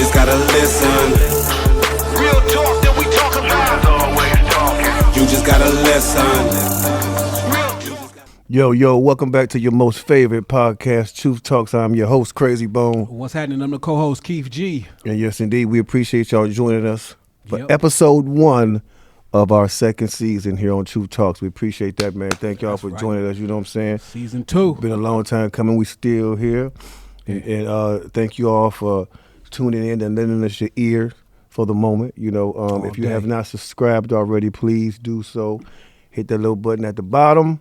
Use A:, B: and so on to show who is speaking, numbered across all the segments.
A: just gotta listen.
B: Real talk that we talk about.
A: You just gotta listen.
C: Yo, welcome back to your most favorite podcast, Truth Talks. I'm your host, Crazy Bone.
D: What's happening? I'm the co-host, Keith G.
C: And yes, indeed, we appreciate y'all joining us for episode 1 of our second season here on Truth Talks. We appreciate that, man. Thank y'all for joining us, you know what I'm saying?
D: Season 2.
C: Been a long time coming. We still here. And thank you all for tuning in and lending us your ear for the moment. You know, if you have not subscribed already, please do so. Hit that little button at the bottom.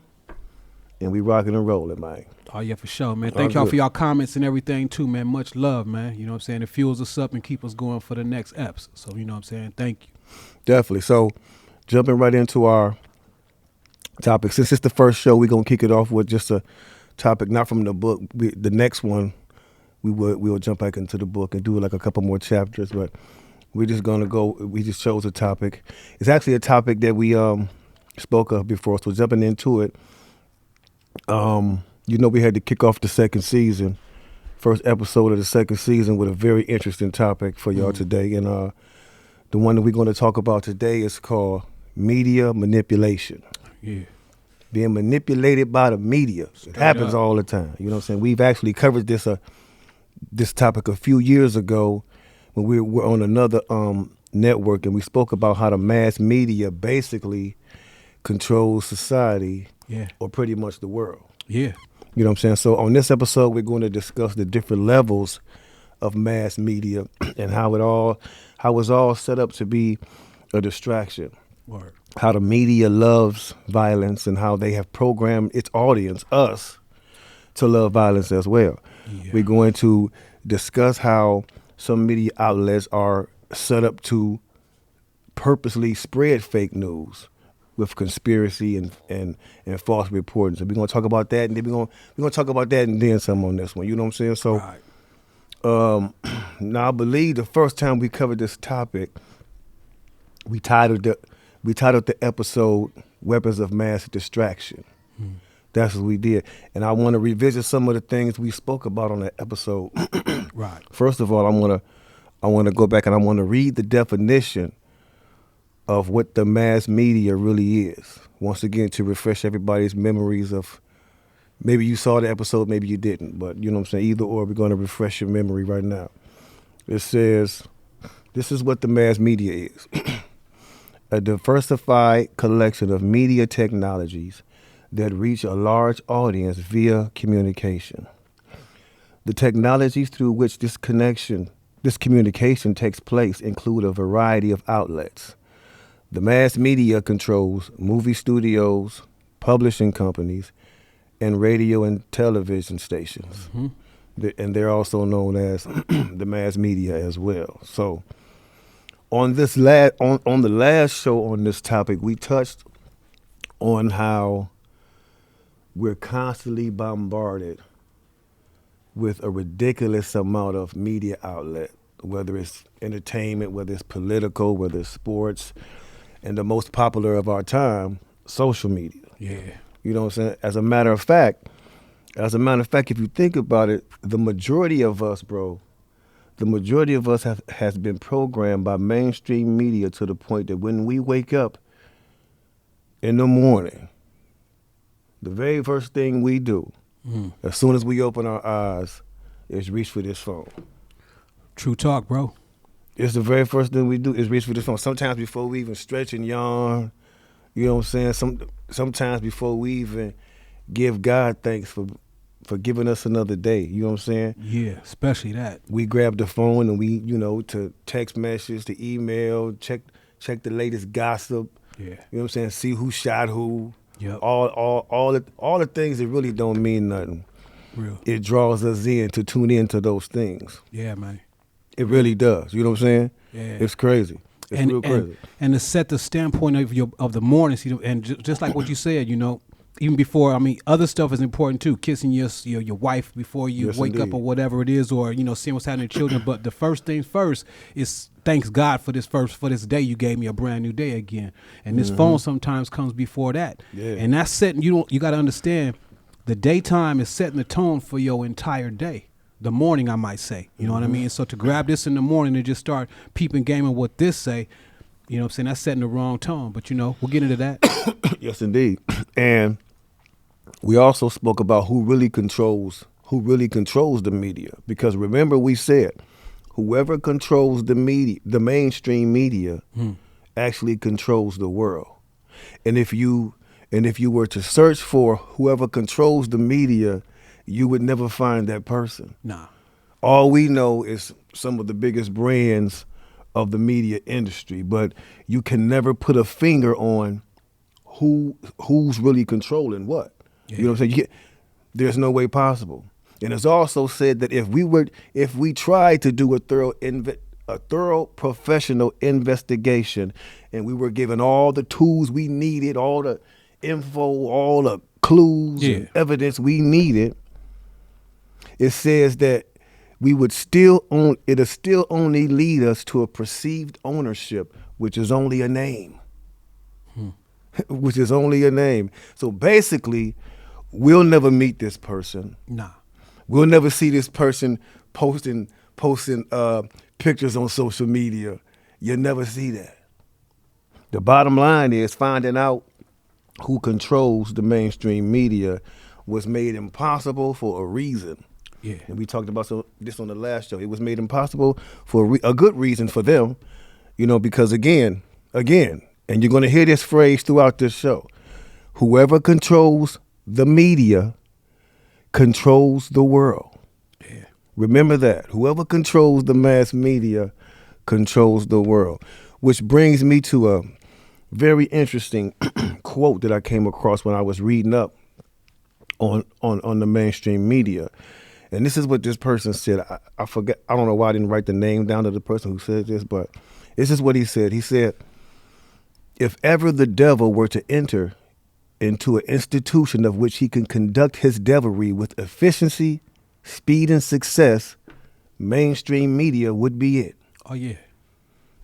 C: And we rocking and rolling, man.
D: Oh, yeah, for sure, man. Thank y'all for y'all comments and everything, too, man. Much love, man. You know what I'm saying? It fuels us up and keep us going for the next eps. So, you know what I'm saying? Thank you.
C: Definitely. So, jumping right into our topic. Since it's the first show, we're going to kick it off with just a topic, not from the book. The next one, we'll jump back into the book and do like a couple more chapters. But we're just going to go, we just chose a topic. It's actually a topic that we spoke of before. So, jumping into it. You know, we had to kick off the second season, first episode of the second season with a very interesting topic for y'all today. And the one that we're going to talk about today is called media manipulation.
D: Yeah.
C: Being manipulated by the media. It happens all the time. You know what I'm saying? We've actually covered this topic a few years ago when we were on another network, and we spoke about how the mass media basically controls society.
D: Yeah.
C: Or pretty much the world.
D: Yeah.
C: You know what I'm saying? So on this episode, we're going to discuss the different levels of mass media and how it's all set up to be a distraction.
D: Word.
C: How the media loves violence and how they have programmed its audience, us, to love violence as well. Yeah. We're going to discuss how some media outlets are set up to purposely spread fake news with conspiracy and false reporting. So we're gonna talk about that, and then we're gonna talk about that and then some on this one. You know what I'm saying? So now I believe the first time we covered this topic, we titled the episode "Weapons of Mass Distraction." That's what we did, and I want to revisit some of the things we spoke about on that episode.
D: Right.
C: First of all, I want to go back and I want to read the definition of what the mass media really is. Once again, to refresh everybody's memories of, maybe you saw the episode, maybe you didn't, but you know what I'm saying, either or, we're going to refresh your memory right now. It says, this is what the mass media is. A diversified collection of media technologies that reach a large audience via communication. The technologies through which this communication takes place include a variety of outlets. The mass media controls movie studios, publishing companies, and radio and television stations. And they're also known as the mass media as well. So on this on the last show on this topic, we touched on how we're constantly bombarded with a ridiculous amount of media outlet, whether it's entertainment, whether it's political, whether it's sports, and the most popular of our time, social media.
D: Yeah.
C: You know what I'm saying? As a matter of fact, if you think about it, the majority of us has been programmed by mainstream media to the point that when we wake up in the morning, the very first thing we do, as soon as we open our eyes, is reach for this phone.
D: True talk, bro.
C: It's the very first thing we do is reach for this phone. Sometimes before we even stretch and yawn, you know what I'm saying? Sometimes before we even give God thanks for giving us another day. You know what I'm saying?
D: Yeah, especially that. We
C: grab the phone and we, to text message, to email, check the latest gossip.
D: Yeah.
C: You know what I'm saying? See who shot who.
D: Yep.
C: All the things that really don't mean nothing.
D: Real.
C: It draws us in to tune into those things.
D: Yeah, man.
C: It really does. You know what I'm saying?
D: Yeah.
C: It's crazy. It's real crazy.
D: And to set the standpoint of the morning, and just like what you said, even before, other stuff is important too. Kissing your wife before you wake up or whatever it is, or seeing what's happening to children. But the first things first is thanks God for this day. You gave me a brand new day again. And this phone sometimes comes before that.
C: Yeah.
D: And that's setting you got to understand the daytime is setting the tone for your entire day. the morning, I might say. You know what I mean? So to grab this in the morning and just start peeping gaming what this say, you know what I'm saying, that's setting the wrong tone. But, you know, we'll get into that.
C: Yes, indeed. And we also spoke about who really controls the media. Because remember we said, whoever controls the media, the mainstream media, actually controls the world. And if you were to search for whoever controls the media, you would never find that person.
D: Nah.
C: All we know is some of the biggest brands of the media industry, but you can never put a finger on who's really controlling what. Yeah. You know what I'm saying? There's no way possible. And it's also said that if we tried to do a thorough professional investigation, and we were given all the tools we needed, all the info, all the clues and evidence we needed, it says that it'll still only lead us to a perceived ownership, which is only a name. Which is only a name. So basically, we'll never meet this person.
D: Nah.
C: We'll never see this person posting pictures on social media. You'll never see that. The bottom line is finding out who controls the mainstream media was made impossible for a reason.
D: Yeah.
C: And we talked about this on the last show. It was made impossible for a good reason for them, you know, because again, and you're going to hear this phrase throughout this show, whoever controls the media controls the world. Yeah. Remember that. Whoever controls the mass media controls the world. Which brings me to a very interesting quote that I came across when I was reading up on the mainstream media. And this is what this person said. I forget. I don't know why I didn't write the name down of the person who said this, but this is what he said. He said, if ever the devil were to enter into an institution of which he can conduct his devilry with efficiency, speed, and success, mainstream media would be it.
D: Oh, yeah.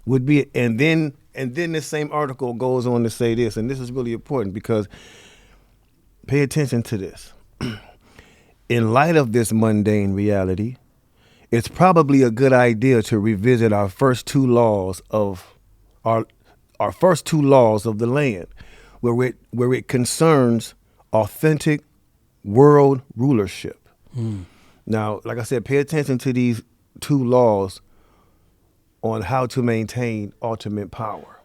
C: Would be it. And then this same article goes on to say this, and this is really important because pay attention to this. In light of this mundane reality, it's probably a good idea to revisit our first two laws of the land, where it concerns authentic world rulership. Now, like I said, pay attention to these two laws on how to maintain ultimate power.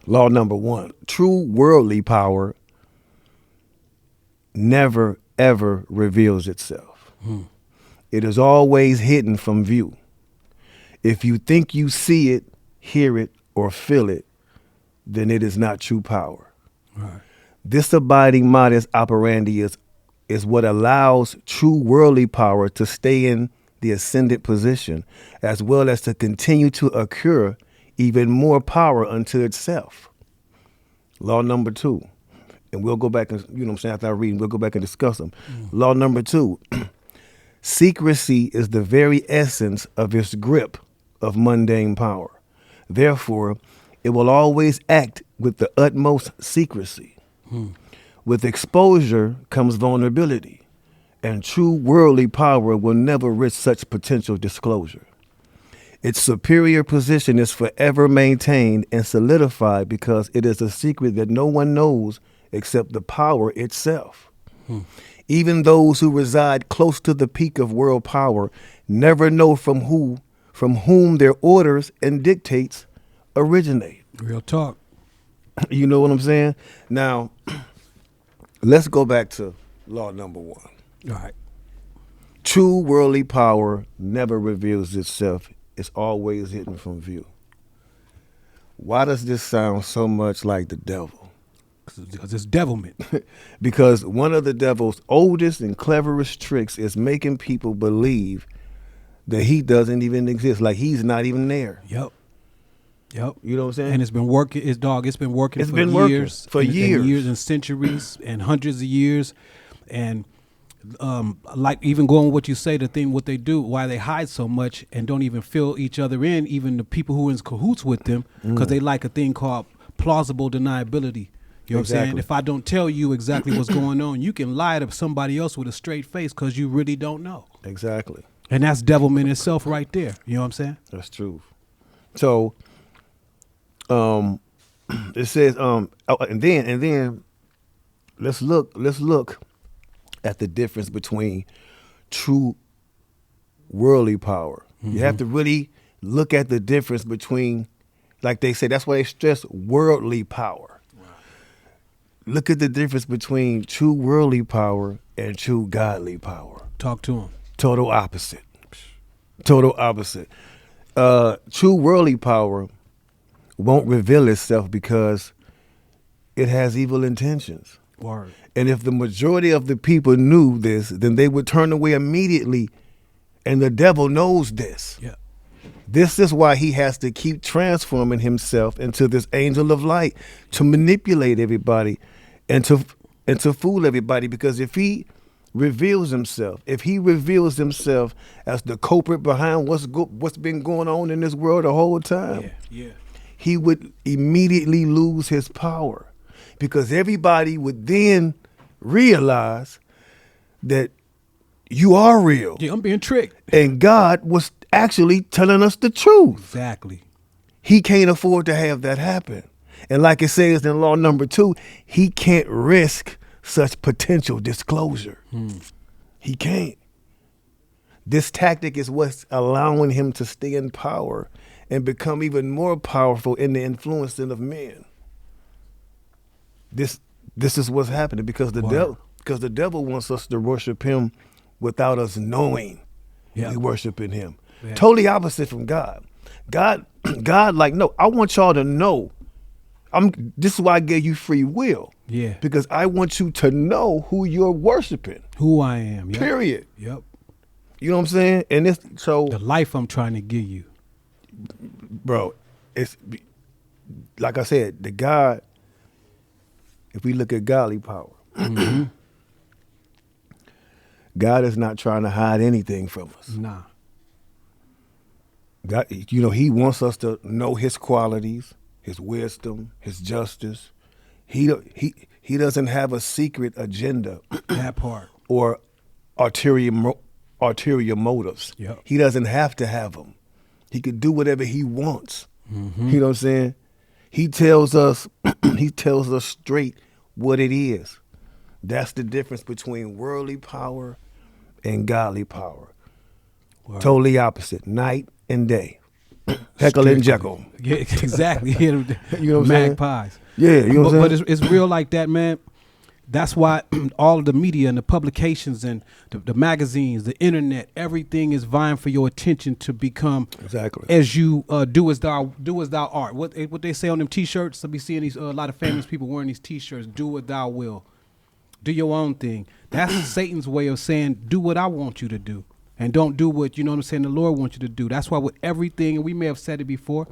C: Law number 1, true worldly power never, ever reveals itself. It is always hidden from view. If you think you see it, hear it, or feel it, then it is not true power. Right. This abiding modus operandi is what allows true worldly power to stay in the ascendant position, as well as to continue to accrue even more power unto itself. Law number 2, and we'll go back and, you know what I'm saying, after I read, we'll go back and discuss them. Law number 2, secrecy is the very essence of its grip of mundane power. Therefore, it will always act with the utmost secrecy. With exposure comes vulnerability, and true worldly power will never risk such potential disclosure. Its superior position is forever maintained and solidified because it is a secret that no one knows except the power itself. Even those who reside close to the peak of world power never know from whom their orders and dictates originate.
D: Real talk.
C: You know what I'm saying? Now, let's go back to law number 1.
D: All right.
C: True worldly power never reveals itself. It's always hidden from view. Why does this sound so much like the devil?
D: Because it's devilment.
C: Because one of the devil's oldest and cleverest tricks is making people believe that he doesn't even exist, like he's not even there.
D: Yep. You know what
C: I'm saying?
D: And it's been working. It's been working for years. Years and centuries and hundreds of years. And like even going with what you say, what they do, why they hide so much and don't even fill each other in, even the people who are in cahoots with them, because they like a thing called plausible deniability. You know what I'm saying?
C: Exactly.
D: If I don't tell you exactly what's going on, you can lie to somebody else with a straight face because you really don't know.
C: Exactly.
D: And that's devilment itself right there. You know what I'm saying?
C: That's true. So, it says, and then let's look at the difference between true worldly power. You have to really look at the difference between, like they say, that's why they stress worldly power. Look at the difference between true worldly power and true godly power.
D: Talk to him.
C: Total opposite. Total opposite. True worldly power won't reveal itself because it has evil intentions.
D: Word.
C: And if the majority of the people knew this, then they would turn away immediately. And the devil knows this.
D: Yeah.
C: This is why he has to keep transforming himself into this angel of light to manipulate everybody and to fool everybody. Because if he reveals himself as the culprit behind what's been going on in this world the whole time, he would immediately lose his power, because everybody would then realize that you are real.
D: Yeah, I'm being tricked.
C: And God was actually telling us the truth.
D: Exactly.
C: He can't afford to have that happen. And like it says in law number 2, he can't risk such potential disclosure. He can't. This tactic is what's allowing him to stay in power and become even more powerful in the influencing of men. This is what's happening because the devil wants us to worship him without us knowing we worshiping him.
D: Yeah.
C: Totally opposite from God. God, like, no, I want y'all to know. This is why I gave you free will.
D: Yeah.
C: Because I want you to know who you're worshiping.
D: Who I am. Yep.
C: Period.
D: Yep.
C: You know what I'm saying? And it's so,
D: The life I'm trying to give you.
C: bro, it's like I said, the God, if we look at godly power, God is not trying to hide anything from us.
D: Nah.
C: God, he wants us to know his qualities, his wisdom, his justice. He doesn't have a secret agenda
D: That part.
C: or ulterior motives.
D: Yep.
C: He doesn't have to have them. He could do whatever he wants. You know what I'm saying? He tells us straight what it is. That's the difference between worldly power and godly power.
D: Word.
C: Totally opposite, night and day. Heckle and Jekyll.
D: Yeah, exactly. You know
C: what I'm saying?
D: magpies.
C: Yeah, you know what I'm
D: But
C: saying?
D: it's real like that, man. That's why all of the media and the publications and the magazines, the internet, everything is vying for your attention to become
C: Exactly.
D: as you do as thou art. What they say on them T-shirts. I be seeing these a lot of famous people wearing these T-shirts. Do what thou will. Do your own thing. That's Satan's way of saying, do what I want you to do. And don't do what, you know what I'm saying, the Lord wants you to do. That's why with everything, and we may have said it before,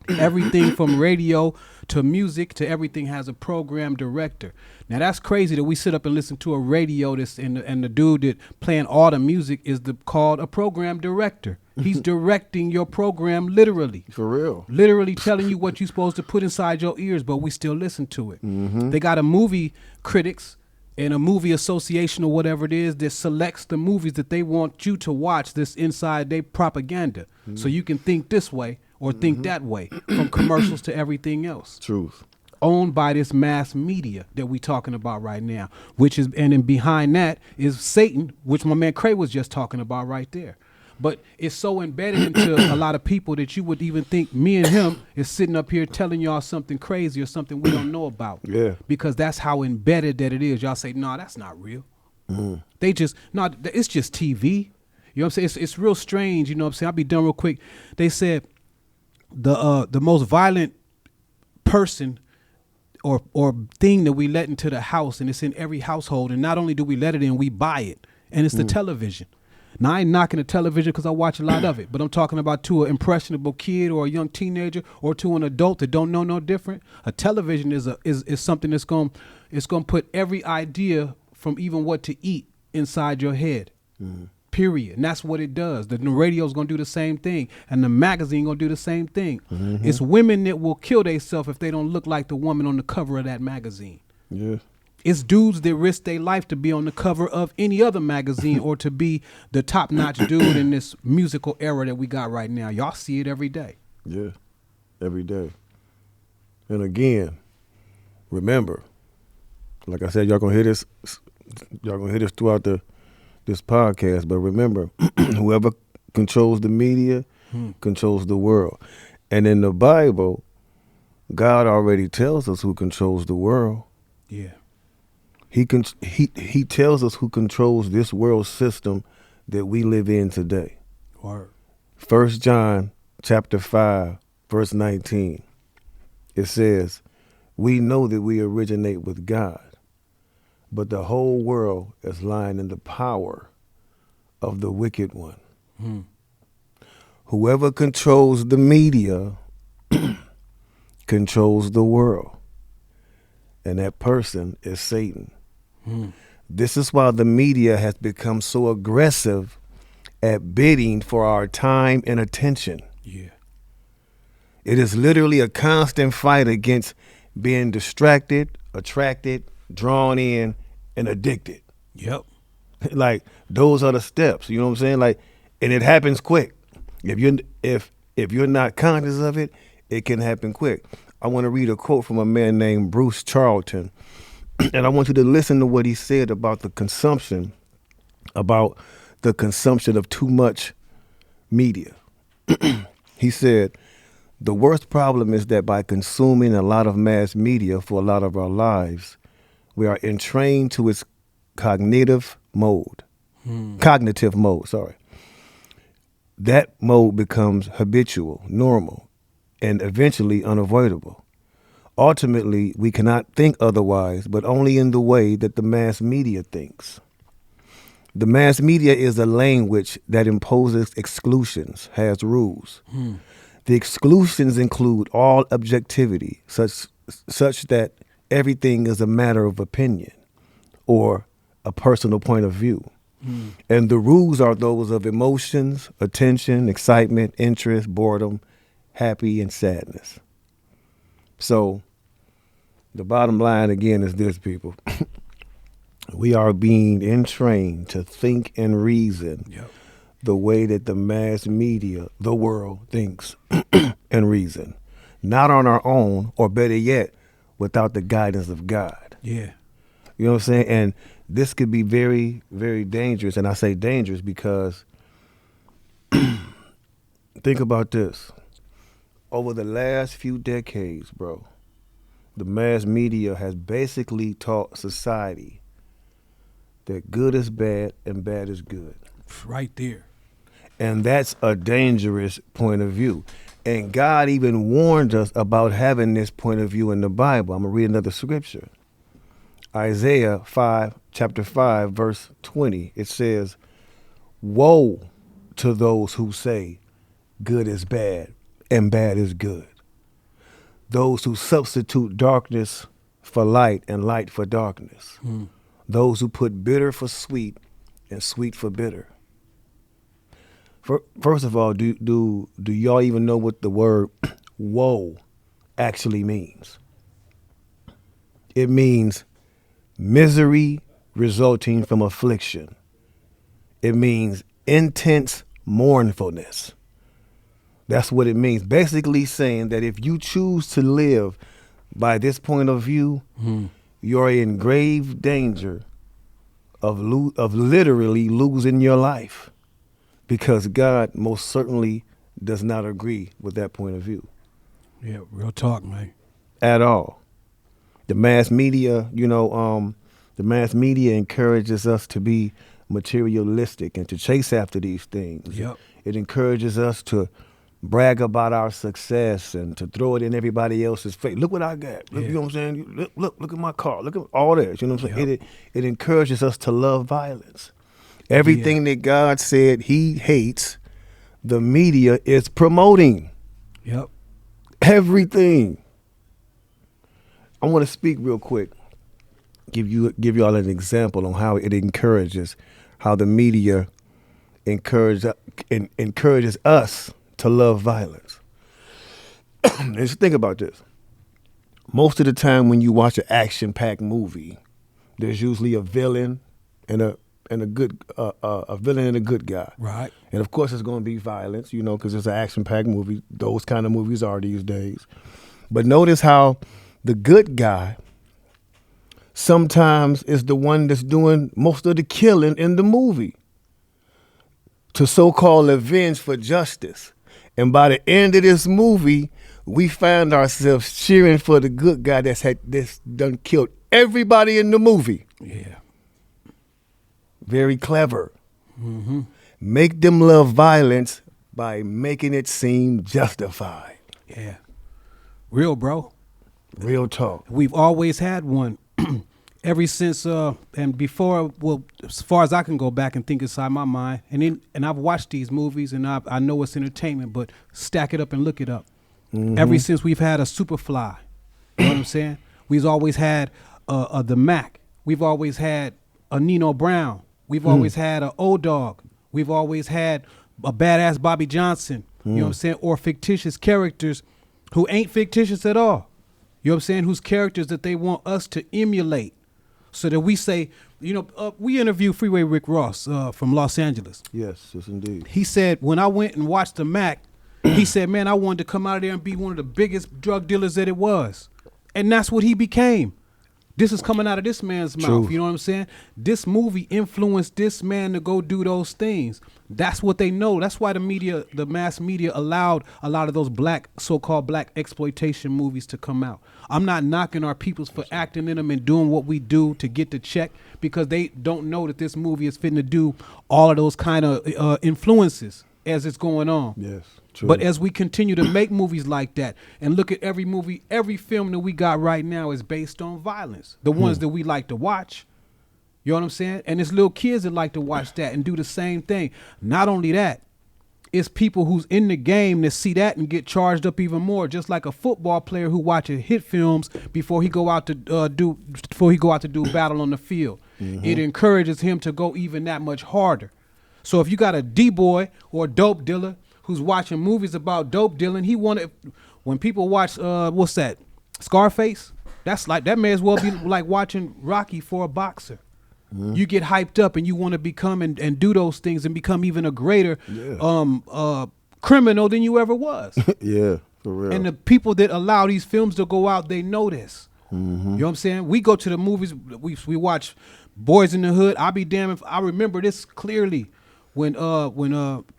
D: everything from radio to music to everything has a program director. Now that's crazy that we sit up and listen to a radio and the dude that playing all the music is called a program director. He's directing your program literally.
C: For real.
D: Literally telling you what you're supposed to put inside your ears, but we still listen to it. They got a movie critics and a movie association or whatever it is that selects the movies that they want you to watch this inside their propaganda. So you can think this way or think that way, from commercials to everything else.
C: Truth.
D: Owned by this mass media that we talking about right now, which is, and then behind that is Satan, which my man Cray was just talking about right there. But it's so embedded into a lot of people that you would even think me and him is sitting up here telling y'all something crazy or something we don't know about.
C: Yeah.
D: Because that's how embedded that it is. Y'all say, no, that's not real. They just, no, it's just TV. You know what I'm saying? It's real strange. You know what I'm saying? I'll be done real quick. They said the most violent person or thing that we let into the house, and it's in every household, and not only do we let it in, we buy it, and it's the television. Now, I ain't knocking the television because I watch a lot of it, but I'm talking about to an impressionable kid or a young teenager or to an adult that don't know no different. A television is something that's going to put every idea from even what to eat inside your head. period. And that's what it does. The radio's gonna do the same thing, and the magazine gonna do the same thing. It's women that will kill themselves if they don't look like the woman on the cover of that magazine.
C: Yeah.
D: It's dudes that risk their life to be on the cover of any other magazine or to be the top-notch dude in this musical era that we got right now. Y'all see it every day.
C: Yeah, every day. And again, remember, like I said, y'all gonna hear this throughout this podcast. But remember, whoever controls the media controls the world. And in the Bible, God already tells us who controls the world.
D: Yeah.
C: He tells us who controls this world system that we live in today.
D: Word.
C: 1 John chapter 5, verse 19. It says, we know that we originate with God, but the whole world is lying in the power of the wicked one. Whoever controls the media controls the world, and that person is Satan. This is why the media has become so aggressive at bidding for our time and attention.
D: Yeah.
C: It is literally a constant fight against being distracted, attracted, drawn in, and addicted.
D: Yep.
C: Like, those are the steps, you know what I'm saying? Like, and it happens quick. If you're not conscious of it, it can happen quick. I want to read a quote from a man named Bruce Charlton, and I want you to listen to what he said about the consumption of too much media. He said, the worst problem is that by consuming a lot of mass media for a lot of our lives, we are entrained to its cognitive mode. That mode becomes habitual, normal, and eventually unavoidable. Ultimately, we cannot think otherwise, but only in the way that the mass media thinks. The mass media is a language that imposes exclusions, has rules. The exclusions include all objectivity, such that everything is a matter of opinion or a personal point of view. And the rules are those of emotions, attention, excitement, interest, boredom, happy, and sadness. So the bottom line again is this, people. We are being entrained to think and reason the way that the mass media, the world, thinks and reason. Not on our own, or better yet, without the guidance of God.
D: Yeah.
C: You know what I'm saying? And this could be very, very dangerous. And I say dangerous because think about this. Over the last few decades, bro, the mass media has basically taught society that good is bad and bad is good.
D: Right there.
C: And that's a dangerous point of view. And God even warned us about having this point of view in the Bible. I'm going to read another scripture. Isaiah chapter 5, verse 20. It says, woe to those who say good is bad and bad is good. Those who substitute darkness for light and light for darkness. Those who put bitter for sweet and sweet for bitter. First of all, do y'all even know what the word woe actually means? It means misery resulting from affliction. It means intense mournfulness. That's what it means. Basically saying that if you choose to live by this point of view, you're in grave danger of literally losing your life, because God most certainly does not agree with that point of view.
D: Yeah, real talk, man.
C: At all. The mass media, the mass media encourages us to be materialistic and to chase after these things.
D: Yep.
C: It encourages us to brag about our success and to throw it in everybody else's face. Look what I got. Look,
D: Yeah.
C: You know what I'm saying? Look at my car. Look at all that. You know what I'm saying? It encourages us to love violence. Everything that God said he hates, the media is promoting.
D: Yep.
C: Everything. I want to speak real quick. Give y'all an example on how it encourages, how the media encourages us to love violence. Just think about this. Most of the time when you watch an action-packed movie, there's usually a villain and a good villain and a good guy.
D: Right.
C: And of course, it's going to be violence, because it's an action-packed movie. Those kind of movies are these days. But notice how the good guy sometimes is the one that's doing most of the killing in the movie to so-called avenge for justice. And by the end of this movie, we find ourselves cheering for the good guy that's done killed everybody in the movie.
D: Yeah.
C: Very clever.
D: Mm-hmm.
C: Make them love violence by making it seem justified.
D: Yeah. Real, bro.
C: Real talk.
D: We've always had one. Ever since and before, well, as far as I can go back and think inside my mind, and I've watched these movies and I know it's entertainment, but stack it up and look it up. Mm-hmm. Ever since we've had a Superfly, you know what I'm saying? We've always had the Mac. We've always had a Nino Brown. We've always had a O-Dog. We've always had a badass Bobby Johnson. You know what I'm saying? Or fictitious characters who ain't fictitious at all. You know what I'm saying? Whose characters that they want us to emulate. So that we say, we interviewed Freeway Rick Ross from Los Angeles.
C: Yes, indeed.
D: He said, when I went and watched the Mac, he said, man, I wanted to come out of there and be one of the biggest drug dealers that it was. And that's what he became. This is coming out of this man's mouth.
C: True.
D: You know what I'm saying? This movie influenced this man to go do those things. That's what they know. That's why the mass media allowed a lot of those so-called black exploitation movies to come out. I'm not knocking our peoples for acting in them and doing what we do to get the check, because they don't know that this movie is fitting to do all of those kind of influences as it's going on.
C: Yes, true.
D: But as we continue to make movies like that and look at every movie, every film that we got right now is based on violence. The ones that we like to watch. You know what I'm saying? And it's little kids that like to watch that and do the same thing. Not only that, it's people who's in the game that see that and get charged up even more. Just like a football player who watches hit films before he go out to do battle on the field. Mm-hmm. It encourages him to go even that much harder. So if you got a D-boy or a dope dealer who's watching movies about dope dealing, when people watch what's that, Scarface, that may as well be like watching Rocky for a boxer. Mm-hmm. You get hyped up and you want to become and do those things and become even a greater criminal than you ever was.
C: Yeah, for real.
D: And the people that allow these films to go out, they know this.
C: Mm-hmm.
D: You know what I'm saying? We go to the movies, we watch Boys in the Hood. I'll be damned if I remember this clearly when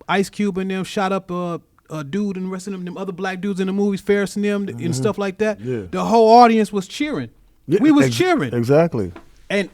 D: Ice Cube and them shot up a dude and the rest of them other black dudes in the movies, Ferris and them and stuff like that. Yeah. The whole audience was cheering. Yeah, we was cheering.
C: Exactly.
D: And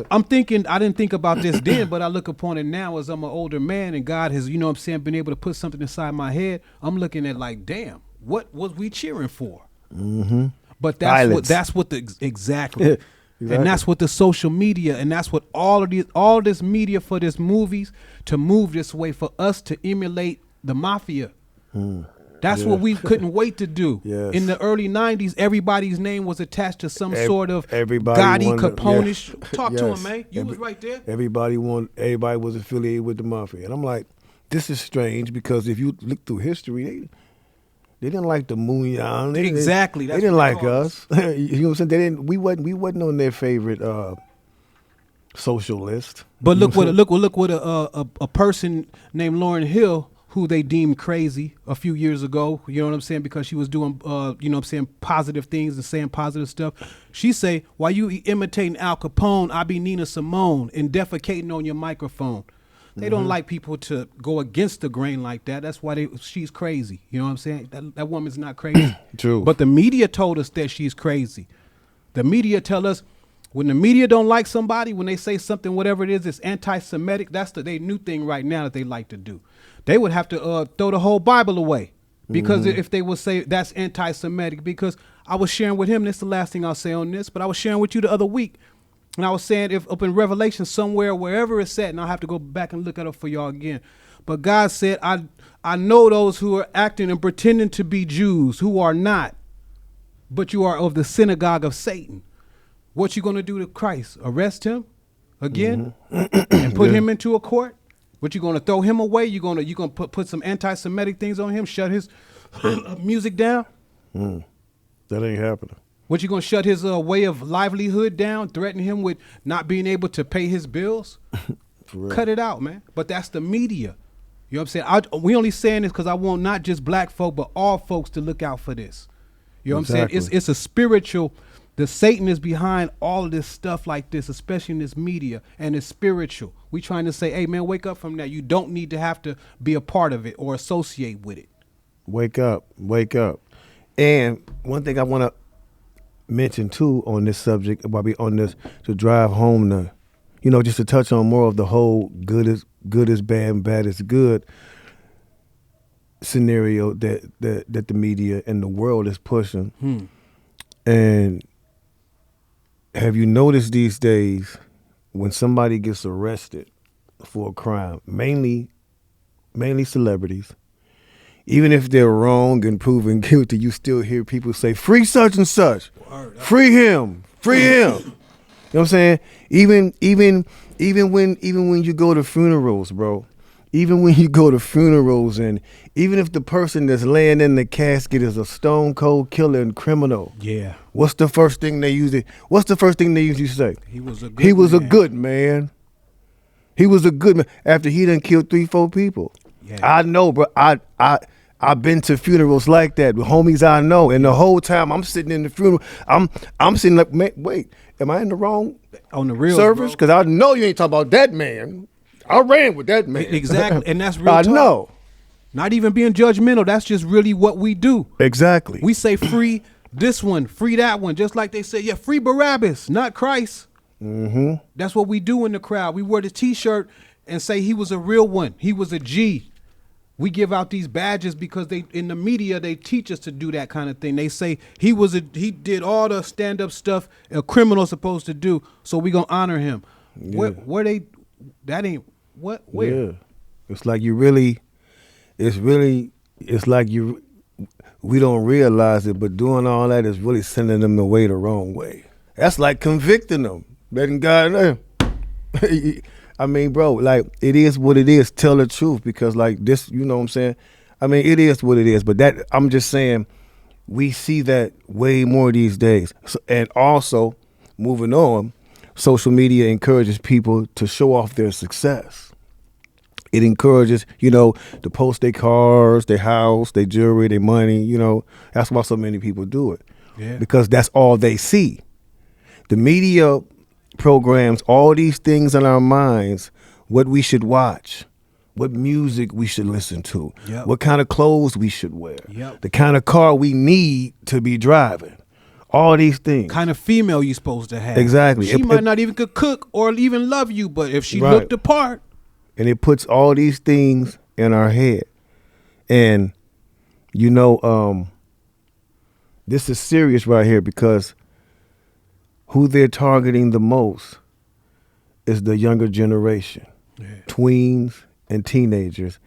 D: I'm thinking, I didn't think about this then, but I look upon it now as I'm an older man and God has, been able to put something inside my head. I'm looking at like, damn, what was we cheering for?
C: Mm-hmm.
D: But that's what exactly. And that's what the social media, and that's what all this media for this movies to move this way for us to emulate the mafia. That's what we couldn't wait to do.
C: Yes.
D: In the early 90s, everybody's name was attached to some sort of
C: everybody
D: Gotti, Capone.
C: Yes.
D: Talk to him, man. You was right there.
C: Everybody was affiliated with the mafia. And I'm like, this is strange, because if you look through history, they didn't like the Moon.
D: Exactly.
C: They didn't like us. You know what I'm saying? We wasn't on their favorite social list.
D: But look what a person named Lauryn Hill, who they deemed crazy a few years ago, you know what I'm saying, because she was doing positive things and saying positive stuff. She say, "Why you imitating Al Capone, I be Nina Simone and defecating on your microphone." They don't like people to go against the grain like that. That's why she's crazy. You know what I'm saying? That woman's not crazy.
C: True.
D: But the media told us that she's crazy. The media tell us when the media don't like somebody, when they say something, whatever it is, it's anti-Semitic. That's their new thing right now that they like to do. They would have to throw the whole Bible away, because if they would say that's anti-Semitic. Because I was sharing with him, this is the last thing I'll say on this, but I was sharing with you the other week. And I was saying, if up in Revelation somewhere, wherever it's at, and I'll have to go back and look it up for y'all again. But God said, I know those who are acting and pretending to be Jews who are not, but you are of the synagogue of Satan. What you going to do to Christ? Arrest him again and put him into a court? What, you gonna throw him away? You gonna put some anti-Semitic things on him? Shut his music down?
C: That ain't happening.
D: What, you gonna shut his way of livelihood down? Threaten him with not being able to pay his bills?
C: For real.
D: Cut it out, man. But that's the media. You know what I'm saying? We only saying this because I want not just black folk, but all folks to look out for this. You know what I'm saying? It's a spiritual. The Satan is behind all of this stuff like this, especially in this media, and it's spiritual. We trying to say, hey man, wake up from that. You don't need to have to be a part of it or associate with it.
C: Wake up, wake up. And one thing I want to mention too on this subject, while we on this, to drive home the, just to touch on more of the whole good is bad and bad is good scenario that the media and the world is pushing. And have you noticed these days when somebody gets arrested for a crime, mainly celebrities, even if they're wrong and proven guilty, you still hear people say, free such and such, free him, free him. You know what I'm saying? Even when you go to funerals, bro, even when you go to funerals, and even if the person that's laying in the casket is a stone cold killer and criminal,
D: Yeah.
C: what's the first thing they usually say?
D: He was a good
C: He was a
D: man.
C: good man. He was a good man after he done killed 3-4 people.
D: Yeah.
C: I know, bro. I've been to funerals like that with homies I know, and the whole time I'm sitting in the funeral, I'm sitting like, man, wait, am I in the wrong
D: On the real
C: service? Because I know you ain't talking about that man. I ran with that man.
D: Exactly. And that's real
C: I
D: talk.
C: know.
D: Not even being judgmental. That's just really what we do.
C: Exactly.
D: We say free this one, free that one, just like they say, yeah, free Barabbas, not Christ.
C: Mm-hmm.
D: That's what we do in the crowd. We wear the T-shirt and say he was a real one. He was a G. We give out these badges because in the media they teach us to do that kind of thing. They say he did all the stand-up stuff a criminal's supposed to do, so we gonna honor him.
C: Yeah.
D: Where
C: Yeah. It's like we don't realize it, but doing all that is really sending them away the wrong way. That's like convicting them. Letting God know. I mean, bro, like, it is what it is. Tell the truth, because like this, you know what I'm saying? I mean, it is what it is, but that, I'm just saying, we see that way more these days. So, and also, moving on, social media encourages people to show off their success. It encourages, to post their cars, their house, their jewelry, their money, That's why so many people do it.
D: Yeah.
C: Because that's all they see. The media programs all these things in our minds, what we should watch, what music we should listen to,
D: Yep.
C: what kind of clothes we should wear,
D: Yep.
C: the kind of car we need to be driving. All these things.
D: kind of female you supposed to have.
C: Exactly.
D: She might not even could cook or even love you, but if she
C: Right.
D: looked the part.
C: And it puts all these things in our head. And, this is serious right here, because who they're targeting the most is the younger generation.
D: Yeah.
C: Tweens and teenagers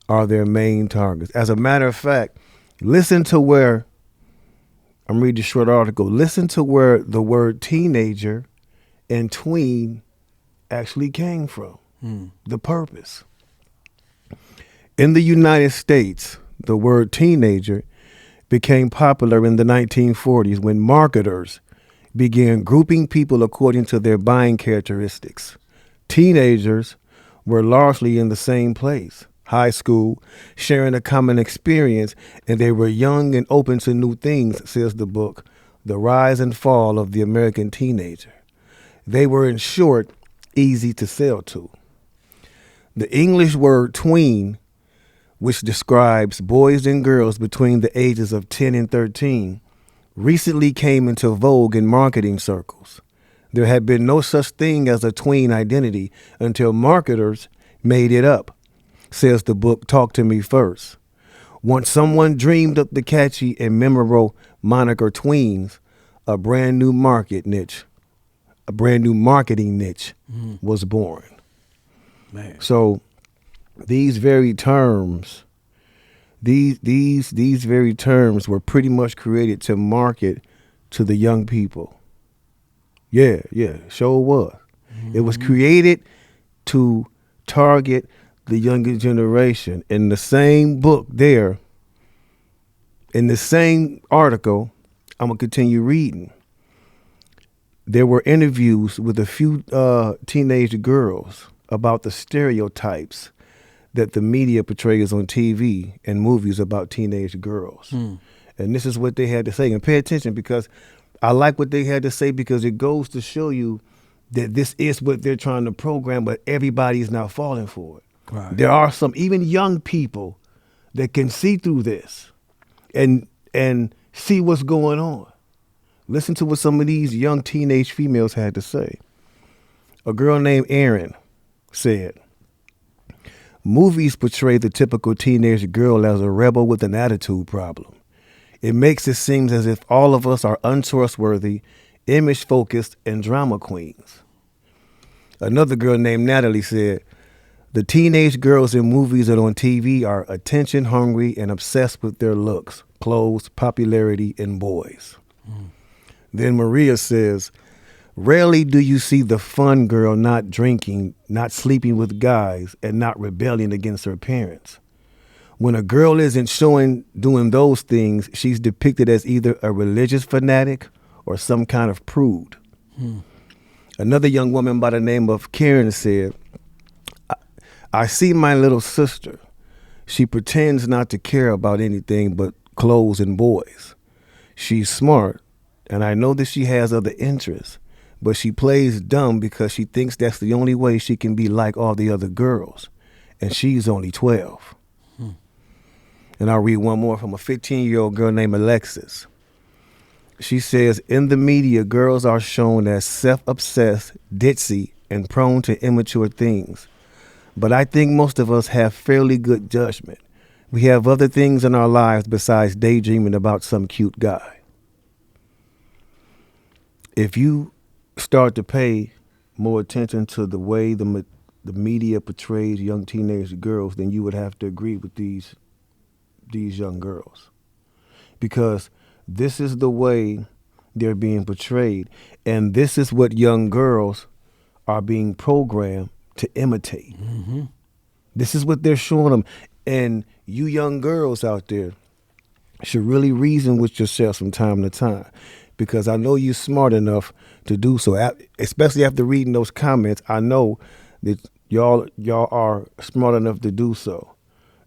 C: are their main targets. As a matter of fact, listen to where, I'm reading a short article, listen to where the word teenager and tween actually came from. The purpose. In the United States, the word teenager became popular in the 1940s when marketers began grouping people according to their buying characteristics. Teenagers were largely in the same place, high school, sharing a common experience, and they were young and open to new things, says the book, The Rise and Fall of the American Teenager. They were, in short, easy to sell to. The English word tween, which describes boys and girls between the ages of 10 and 13, recently came into vogue in marketing circles. There had been no such thing as a tween identity until marketers made it up, says the book Talk to Me First. Once someone dreamed up the catchy and memorable moniker tweens, a brand new marketing niche was born.
D: Man.
C: So these very terms, these very terms were pretty much created to market to the young people. Yeah, sure was. It was created to target the younger generation. In the same book there, in the same article, I'm going to continue reading. There were interviews with a few teenage girls about the stereotypes that the media portrays on TV and movies about teenage girls. And this is what they had to say. And pay attention, because I like what they had to say, because it goes to show you that this is what they're trying to program, but everybody's not falling for it.
D: Right.
C: There are some, even young people, that can see through this and see what's going on. Listen to what some of these young teenage females had to say. A girl named Erin said, "Movies portray the typical teenage girl as a rebel with an attitude problem. It makes it seem as if all of us are untrustworthy, image-focused, and drama queens." Another girl named Natalie said, "The teenage girls in movies and on TV are attention-hungry and obsessed with their looks, clothes, popularity, and boys." Then Maria says, "Rarely do you see the fun girl not drinking, not sleeping with guys, and not rebelling against her parents. When a girl isn't doing those things, she's depicted as either a religious fanatic or some kind of prude." Another young woman by the name of Karen said, I see my little sister. She pretends not to care about anything but clothes and boys. She's smart, and I know that she has other interests, but she plays dumb because she thinks that's the only way she can be like all the other girls, and she's only 12. And I'll read one more from a 15-year-old girl named Alexis. She says, "In the media, girls are shown as self-obsessed, ditzy, and prone to immature things. But I think most of us have fairly good judgment. We have other things in our lives besides daydreaming about some cute guy." If you start to pay more attention to the way the media portrays young teenage girls, then you would have to agree with these young girls, because this is the way they're being portrayed, and this is what young girls are being programmed to imitate. This is what they're showing them, and you young girls out there should really reason with yourselves from time to time, because I know you're smart enough to do so. Especially after reading those comments, I know that y'all are smart enough to do so.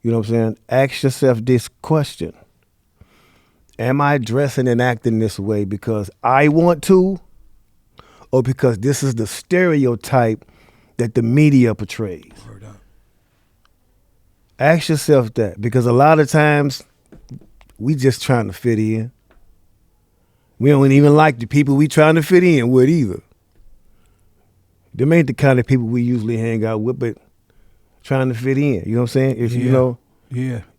C: You know what I'm saying? Ask yourself this question: am I dressing and acting this way because I want to, or because this is the stereotype that the media portrays? Ask yourself that, because a lot of times we just trying to fit in. We don't even like the people we trying to fit in with either. Them ain't the kind of people we usually hang out with, but trying to fit in. You know what I'm saying? It's, you know,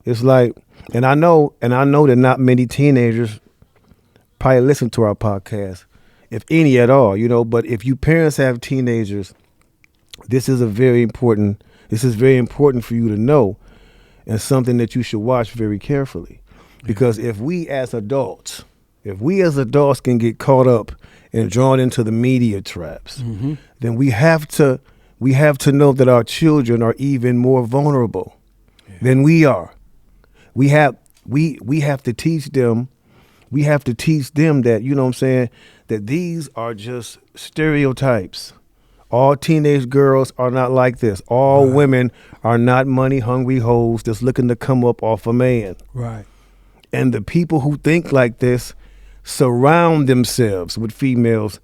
C: it's like, and I know that not many teenagers probably listen to our podcast, if any at all, you know, but if you parents have teenagers, this is very important for you to know, and something that you should watch very carefully. Because if we as adults can get caught up and drawn into the media traps, then we have to know that our children are even more vulnerable than we are. We have to teach them that, you know what I'm saying, that these are just stereotypes. All teenage girls are not like this. All women are not money-hungry hoes just looking to come up off a man.
D: Right.
C: And the people who think like this surround themselves with females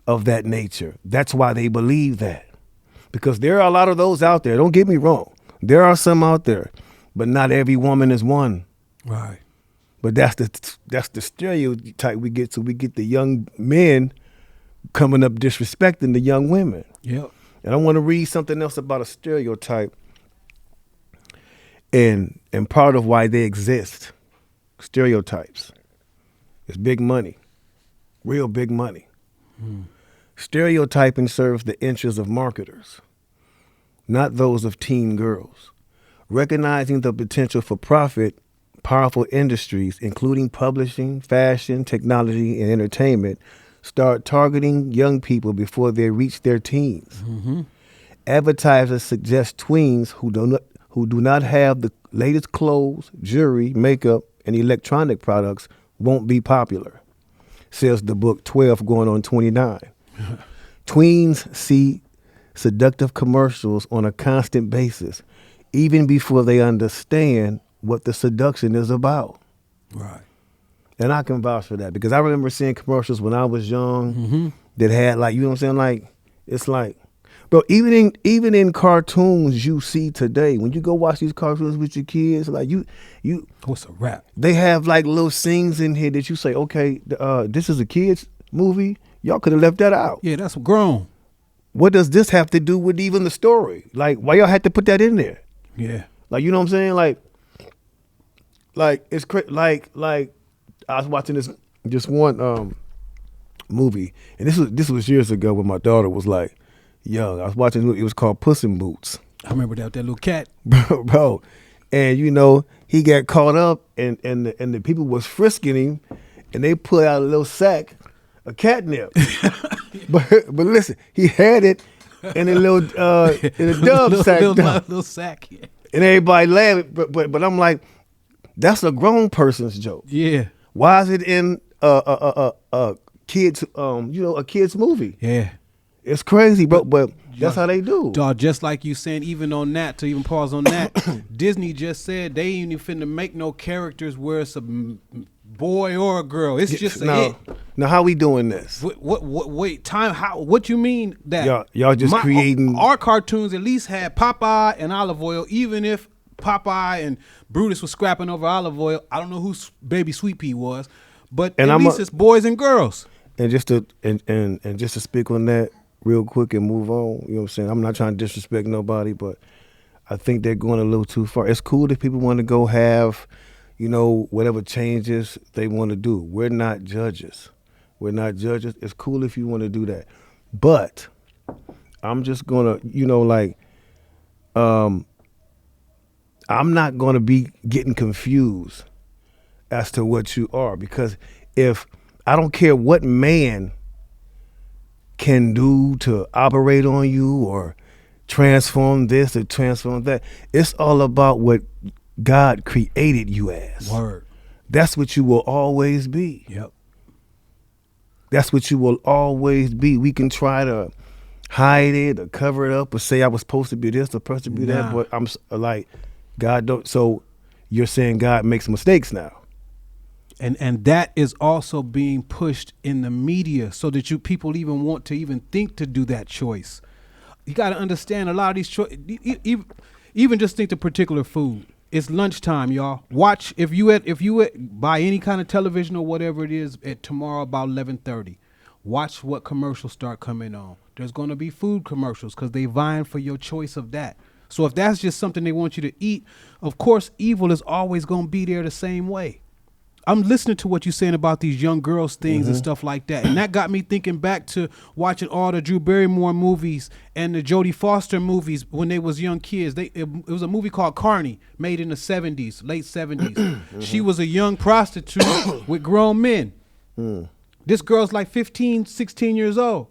C: of that nature. That's why they believe that. Because there are a lot of those out there. Don't get me wrong. There are some out there, but not every woman is one.
D: Right.
C: But that's the stereotype we get. So we get the young men coming up disrespecting the young women.
D: Yep.
C: And I want to read something else about a stereotype and part of why they exist. Stereotypes. It's big money. Real big money. Stereotyping serves the interests of marketers, not those of teen girls. Recognizing the potential for profit, powerful industries, including publishing, fashion, technology, and entertainment, start targeting young people before they reach their teens. Advertisers suggest tweens who do not have the latest clothes, jewelry, makeup, and electronic products won't be popular, says the book 12 going on 29. Tweens see seductive commercials on a constant basis, even before they understand what the seduction is about.
D: Right.
C: And I can vouch for that because I remember seeing commercials when I was young that had like, you know what I'm saying? Like, it's like, bro, even in cartoons you see today, when you go watch these cartoons with your kids, like you
D: What's a rap?
C: they have like little scenes in here that you say, okay, this is a kid's movie. Y'all could have left that out.
D: Yeah, that's grown.
C: What does this have to do with even the story? Like, why y'all had to put that in there?
D: Yeah.
C: Like, you know what I'm saying? Like it's like I was watching this one movie, and this was years ago when my daughter was like young. I was watching it was called Puss in Boots.
D: I remember that little cat.
C: bro. And you know, he got caught up and the people was frisking him, and they put out a little sack of catnip. but listen, he had it in a little in a dove sack.
D: Little sack. Yeah.
C: And everybody laughed, but I'm like, that's a grown person's joke.
D: Yeah.
C: Why is it in a kids a kids movie?
D: Yeah.
C: It's crazy, bro. But that's how they do.
D: Dog, just like you saying, even on that, to even pause on that, Disney just said they ain't even finna make no characters where it's a boy or a girl. It's just a hit.
C: Now how we doing this?
D: Wait, time. How? What you mean that
C: y'all just creating
D: our cartoons? At least had Popeye and olive oil. Even if Popeye and Brutus was scrapping over olive oil, I don't know who Baby Sweet Pea was, but at least it's boys and girls.
C: And just to just to speak on that real quick and move on. You know what I'm saying? I'm not trying to disrespect nobody, but I think they're going a little too far. It's cool if people want to go have, whatever changes they want to do. We're not judges. We're not judges. It's cool if you want to do that. But I'm just going to, I'm not going to be getting confused as to what you are, because if I don't care what man can do to operate on you or transform this or transform that, it's all about what God created you as.
D: Word.
C: That's what you will always be.
D: Yep.
C: That's what you will always be. We can try to hide it or cover it up or say I was supposed to be this or supposed to be that, but I'm like, God don't. So you're saying God makes mistakes now.
D: And that is also being pushed in the media so that people even want to even think to do that choice. You got to understand a lot of these choices, even just think the particular food. It's lunchtime, y'all. Watch if you buy any kind of television or whatever it is at tomorrow about 11:30. Watch what commercials start coming on. There's going to be food commercials because they vying for your choice of that. So if that's just something they want you to eat, of course, evil is always going to be there the same way. I'm listening to what you're saying about these young girls things and stuff like that. And that got me thinking back to watching all the Drew Barrymore movies and the Jodie Foster movies when they was young kids. It was a movie called Carney, made in the 70s, late 70s. She was a young prostitute with grown men. This girl's like 15, 16 years old.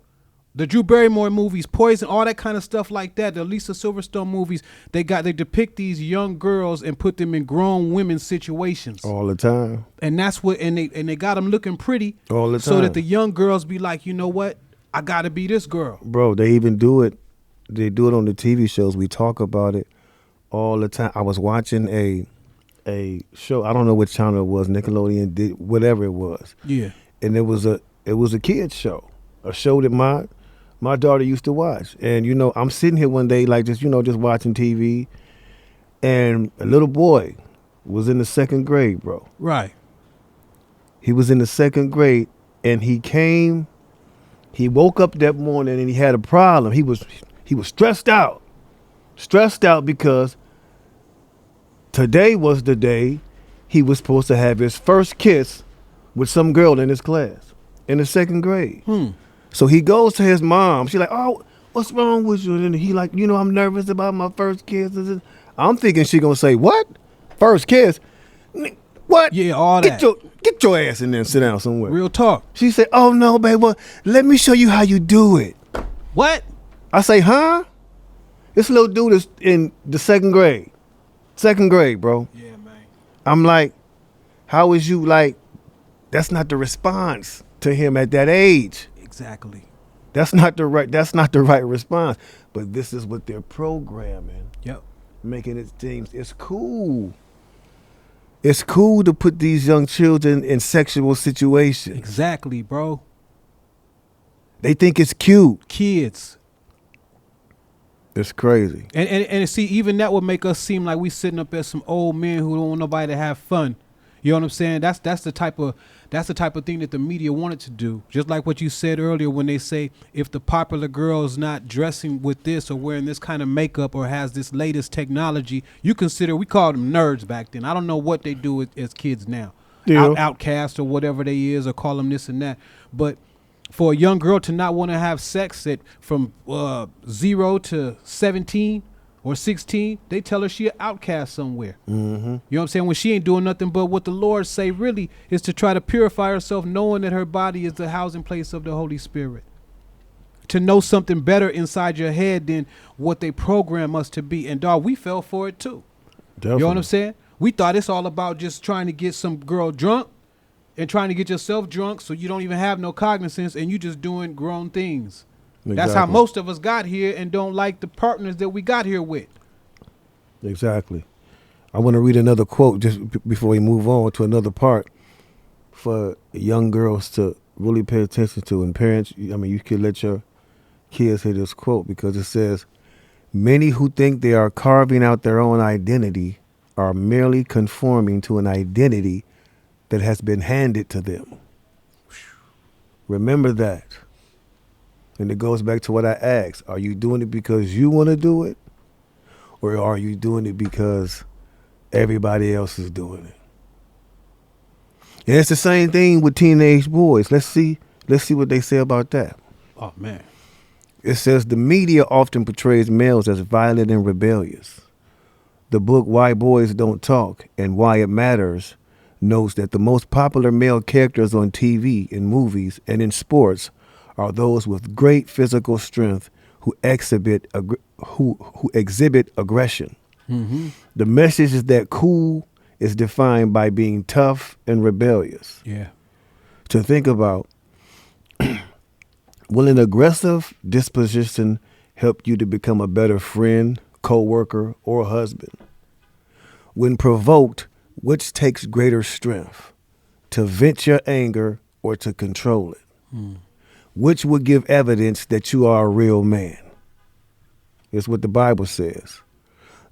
D: The Drew Barrymore movies, Poison, all that kind of stuff like that. The Lisa Silverstone movies, they depict these young girls and put them in grown women's situations
C: all the time. And
D: that's what, and they got them looking pretty
C: all the time,
D: so that the young girls be like, you know what, I got to be this girl.
C: Bro, they even do it. They do it on the TV shows. We talk about it all the time. I was watching a show. I don't know which channel it was. Nickelodeon did whatever it was.
D: Yeah,
C: and it was a kids show, a show that my daughter used to watch. And, I'm sitting here one day, like, just watching TV. And a little boy was in the second grade, bro.
D: Right.
C: He was in the second grade, and he woke up that morning and he had a problem. He was stressed out because today was the day he was supposed to have his first kiss with some girl in his class in the second grade. So he goes to his mom. She's like, "Oh, what's wrong with you?" And he like, I'm nervous about my first kiss. I'm thinking she gonna say, "What? First kiss? What?
D: Yeah, all that.
C: Get your ass in there and sit down somewhere."
D: Real talk.
C: She said, "Oh no, babe. Well, let me show you how you do it."
D: What?
C: I say, "Huh?" This little dude is in the second grade. Second grade, bro.
D: Yeah, man.
C: I'm like, how is you like, that's not the response to him at that age.
D: Exactly.
C: That's not the right response. But this is what they're programming.
D: Yep.
C: Making it seem it's cool. It's cool to put these young children in sexual situations.
D: Exactly, bro.
C: They think it's cute.
D: Kids.
C: It's crazy.
D: And see, even that would make us seem like we sitting up as some old men who don't want nobody to have fun. You know what I'm saying? That's the type of thing that the media wanted to do. Just like what you said earlier when they say if the popular girl is not dressing with this or wearing this kind of makeup or has this latest technology, you consider, we called them nerds back then. I don't know what they do as kids now.
C: Yeah.
D: Outcast or whatever they is, or call them this and that. But for a young girl to not want to have sex from 0 to 17 or 16, they tell her she an outcast somewhere.
C: Mm-hmm.
D: You know what I'm saying? When she ain't doing nothing but what the Lord say really is to try to purify herself, knowing that her body is the housing place of the Holy Spirit. To know something better inside your head than what they program us to be. And dog, we fell for it too.
C: Definitely.
D: You know what I'm saying? We thought it's all about just trying to get some girl drunk and trying to get yourself drunk so you don't even have no cognizance and you just doing grown things.
C: Exactly.
D: That's how most of us got here and don't like the partners that we got here with.
C: Exactly. I want to read another quote just before we move on to another part for young girls to really pay attention to. And parents, I mean, you could let your kids hear this quote because it says, "Many who think they are carving out their own identity are merely conforming to an identity that has been handed to them." Remember that. And it goes back to what I asked. Are you doing it because you want to do it? Or are you doing it because everybody else is doing it? And it's the same thing with teenage boys. Let's see what they say about that.
D: Oh, man.
C: It says the media often portrays males as violent and rebellious. The book Why Boys Don't Talk and Why It Matters notes that the most popular male characters on TV, in movies, and in sports are those with great physical strength who exhibit aggression.
D: Mm-hmm.
C: The message is that cool is defined by being tough and rebellious.
D: Yeah.
C: To think about, will an aggressive disposition help you to become a better friend, co-worker, or husband? When provoked, which takes greater strength, to vent your anger or to control it? Which would give evidence that you are a real man? It's what the Bible says.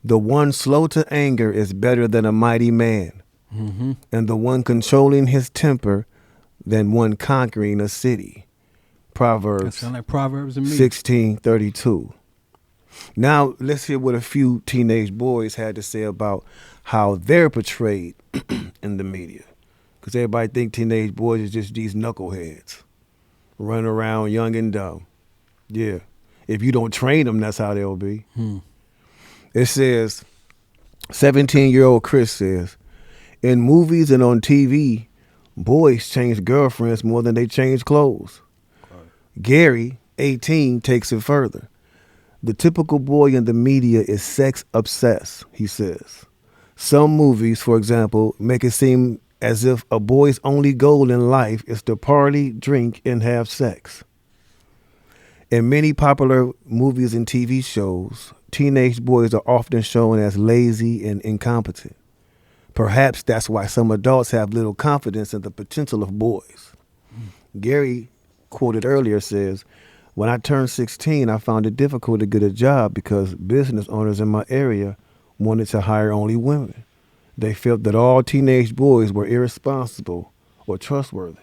C: The one slow to anger is better than a mighty man, and the one controlling his temper than one conquering a city. Proverbs.
D: That sound like Proverbs and me.
C: 16:32. Now let's hear what a few teenage boys had to say about how they're portrayed in the media. Because everybody think teenage boys is just these knuckleheads running around young and dumb. Yeah. If you don't train them, that's how they'll be. It says, 17-year-old Chris says, in movies and on TV, boys change girlfriends more than they change clothes. Gary, 18, takes it further. The typical boy in the media is sex obsessed, he says. Some movies, for example, make it seem as if a boy's only goal in life is to party, drink, and have sex. In many popular movies and TV shows, teenage boys are often shown as lazy and incompetent. Perhaps that's why some adults have little confidence in the potential of boys. Gary, quoted earlier, says, when I turned 16, I found it difficult to get a job because business owners in my area wanted to hire only women. They felt that all teenage boys were irresponsible or trustworthy.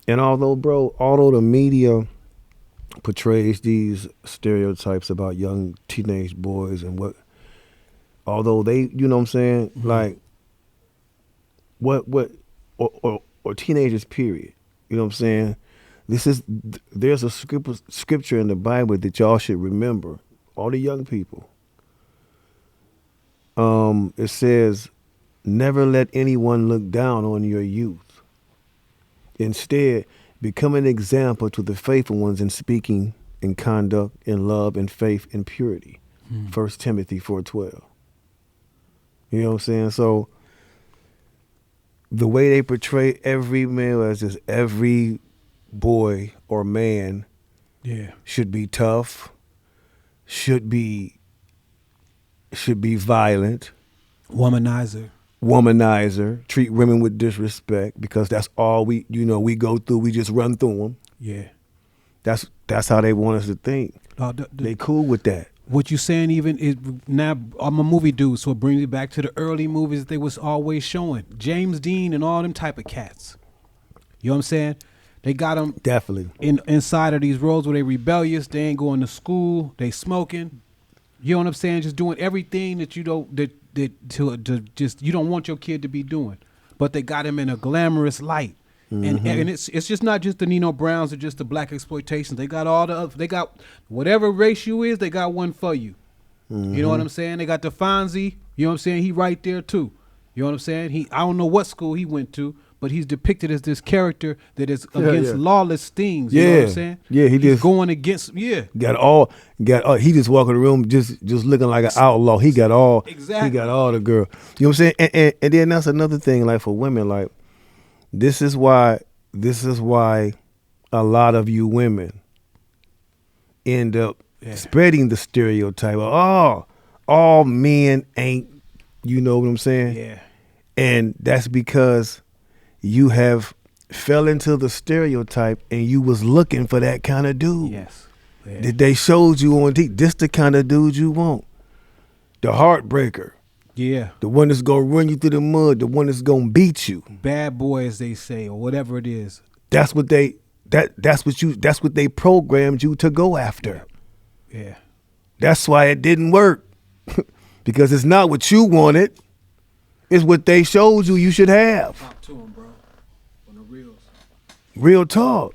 C: And although the media portrays these stereotypes about young teenage boys and although they, you know what I'm saying, like, or teenagers, period, you know what I'm saying? There's a scripture in the Bible that y'all should remember, all the young people. It says, never let anyone look down on your youth. Instead, become an example to the faithful ones in speaking in conduct, in love, in faith, in purity. 1 Timothy 4:12. You know what I'm saying? So the way they portray every male as just every boy or man should be tough, should be violent, womanizer, treat women with disrespect, because that's all we go through. We just run through them.
D: Yeah.
C: That's how they want us to think. They cool with that.
D: What you saying even is, now I'm a movie dude, so it brings me back to the early movies that they was always showing. James Dean and all them type of cats. You know what I'm saying? They got them
C: definitely
D: inside of these roles where they rebellious, they ain't going to school, they smoking. You know what I'm saying? Just doing everything that you don't just you don't want your kid to be doing. But they got him in a glamorous light. And it's just not just the Nino Browns or just the black exploitations. They got all the other, they got whatever race you is, they got one for you. You know what I'm saying? They got the Fonzie, you know what I'm saying? He right there too. You know what I'm saying? I don't know what school he went to, but he's depicted as this character that is against lawless things. You know what I'm saying?
C: Yeah, he's just
D: going against
C: got all he just walking the room just looking like an outlaw. He got all
D: exactly.
C: He got all the girl. You know what I'm saying? And then that's another thing, like for women, like this is why a lot of you women end up spreading the stereotype of all men ain't, you know what I'm saying?
D: Yeah.
C: And that's because you have fell into the stereotype and you was looking for that kind of dude.
D: Yes. Yeah.
C: That they showed you on TV. This the kind of dude you want. The heartbreaker.
D: Yeah.
C: The one that's gonna run you through the mud, the one that's gonna beat you.
D: Bad boy, as they say, or whatever it is.
C: That's what they programmed you to go after.
D: Yeah.
C: That's why it didn't work. Because it's not what you wanted. It's what they showed you should have.
D: Talk to him, bro. On the reels.
C: Real talk.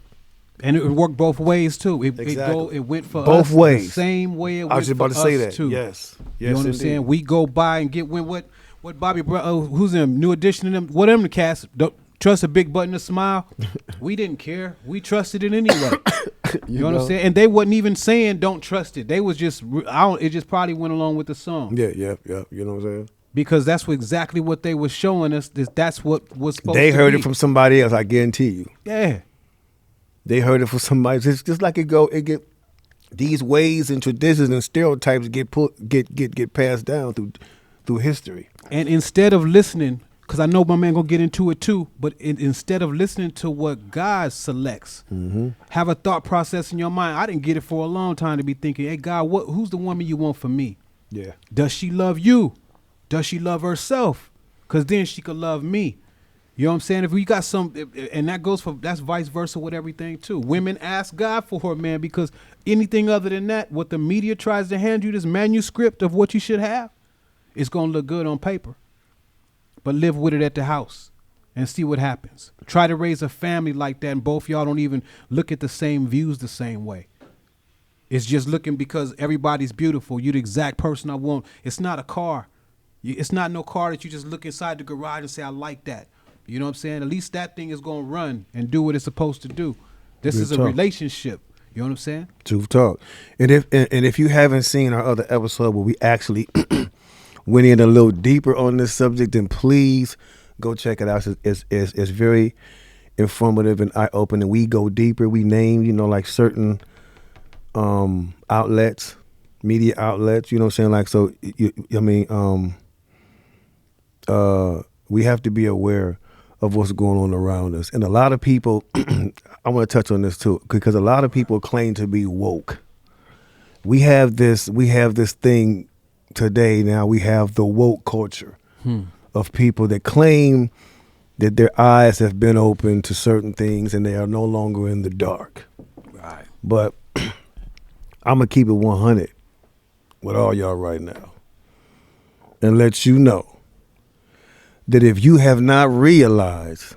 D: And it worked both ways too. It went for
C: both
D: us
C: ways.
D: The same way it went for us.
C: I was just about to say that.
D: Too.
C: Yes.
D: You know what I'm saying? We go by and get what Bobby who's them New Edition and them, whatever the cast. Don't trust a big button to smile. We didn't care. We trusted it anyway. You know what I'm saying? And they wasn't even saying don't trust it. They was just it just probably went along with the song.
C: Yeah. You know what I'm saying?
D: Because that's exactly what they were showing us. That's what was supposed to be.
C: They heard it from somebody else, I guarantee you.
D: Yeah.
C: They heard it from somebody. It's just like it get these ways and traditions and stereotypes get passed down through history.
D: And instead of listening, because I know my man gonna get into it too, but instead of listening to what God selects, have a thought process in your mind. I didn't get it for a long time to be thinking, hey God, who's the woman you want for me?
C: Yeah.
D: Does she love you? Does she love herself? Because then she could love me. You know what I'm saying? If we got and that's vice versa with everything too. Women ask God for her man, because anything other than that, what the media tries to hand you, this manuscript of what you should have, it's gonna look good on paper. But live with it at the house and see what happens. Try to raise a family like that, and both y'all don't even look at the same views the same way. It's just looking because everybody's beautiful. You're the exact person I want. It's not a car. It's not no car that you just look inside the garage and say, I like that. You know what I'm saying? At least that thing is going to run and do what it's supposed to do. This is a relationship. You know what I'm saying? Truth
C: talk. And if you haven't seen our other episode where we actually went in a little deeper on this subject, then please go check it out. It's very informative and eye-opening. We go deeper. We name, like certain outlets, media outlets, you know what I'm saying? We have to be aware of what's going on around us. And a lot of people, I want to touch on this too, because a lot of people claim to be woke. We have this thing today now. We have the woke culture of people that claim that their eyes have been opened to certain things and they are no longer in the dark.
D: Right.
C: But I'm going to keep it 100 with all y'all right now and let you know that if you have not realized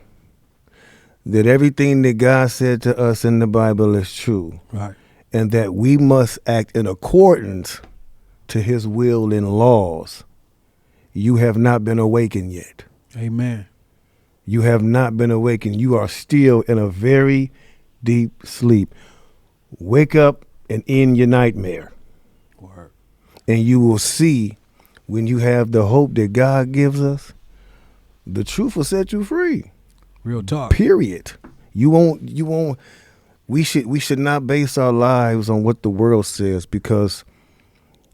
C: that everything that God said to us in the Bible is true,
D: right,
C: and that we must act in accordance to his will and laws, you have not been awakened yet.
D: Amen.
C: You have not been awakened. You are still in a very deep sleep. Wake up and end your nightmare.
D: Word.
C: And you will see, when you have the hope that God gives us, the truth will set you free.
D: Real talk.
C: Period. You won't we should not base our lives on what the world says, because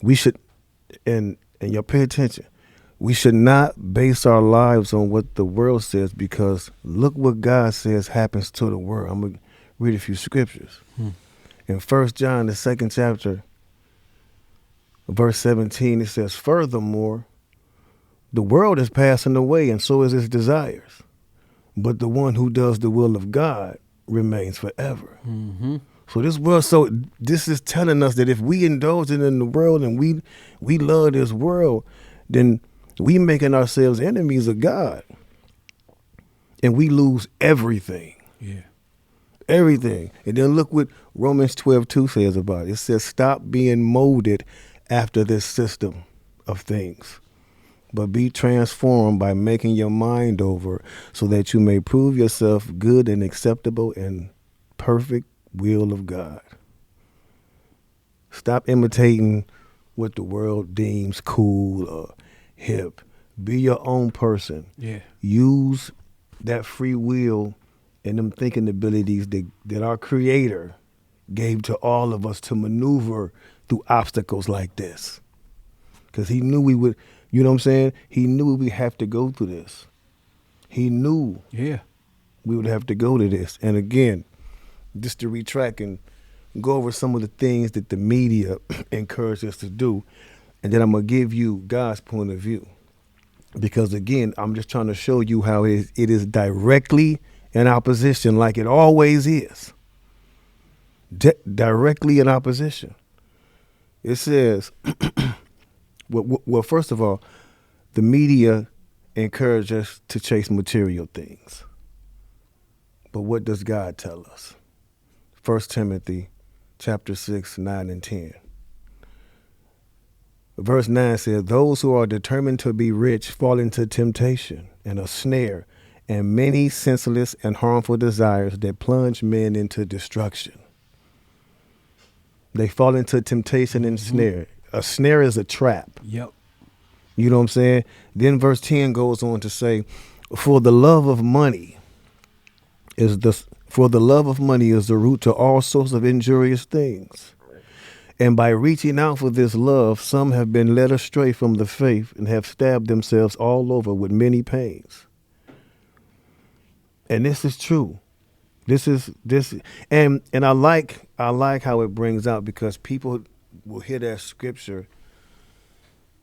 C: we should, and y'all pay attention, we should not base our lives on what the world says, because look what God says happens to the world. I'm going to read a few scriptures. In 1 John, the 2nd chapter, verse 17, it says, furthermore, the world is passing away, and so is its desires. But the one who does the will of God remains forever.
D: Mm-hmm.
C: So this is telling us that if we indulge in the world and we love this world, then we making ourselves enemies of God. And we lose everything.
D: Yeah.
C: Everything. And then look what Romans 12:2 says about it. It says, stop being molded after this system of things, but be transformed by making your mind over, so that you may prove yourself good and acceptable and perfect will of God. Stop imitating what the world deems cool or hip. Be your own person.
D: Yeah.
C: Use that free will and them thinking abilities that our Creator gave to all of us to maneuver through obstacles like this. Because he knew we would, you know what I'm saying? He knew we'd have to go through this. He knew we would have to go to this. And again, just to retract and go over some of the things that the media encouraged us to do. And then I'm going to give you God's point of view. Because again, I'm just trying to show you how it is directly in opposition, like it always is. Directly in opposition. It says, well, first of all, the media encourage us to chase material things. But what does God tell us? 1 Timothy chapter 6, 9 and 10. Verse 9 says, those who are determined to be rich fall into temptation and a snare and many senseless and harmful desires that plunge men into destruction. They fall into temptation and snare. A snare is a trap.
D: Yep.
C: You know what I'm saying? Then verse 10 goes on to say, for the love of money is the root to all sorts of injurious things. And by reaching out for this love, some have been led astray from the faith and have stabbed themselves all over with many pains. And this is true. And I like how it brings out, because people will hear that scripture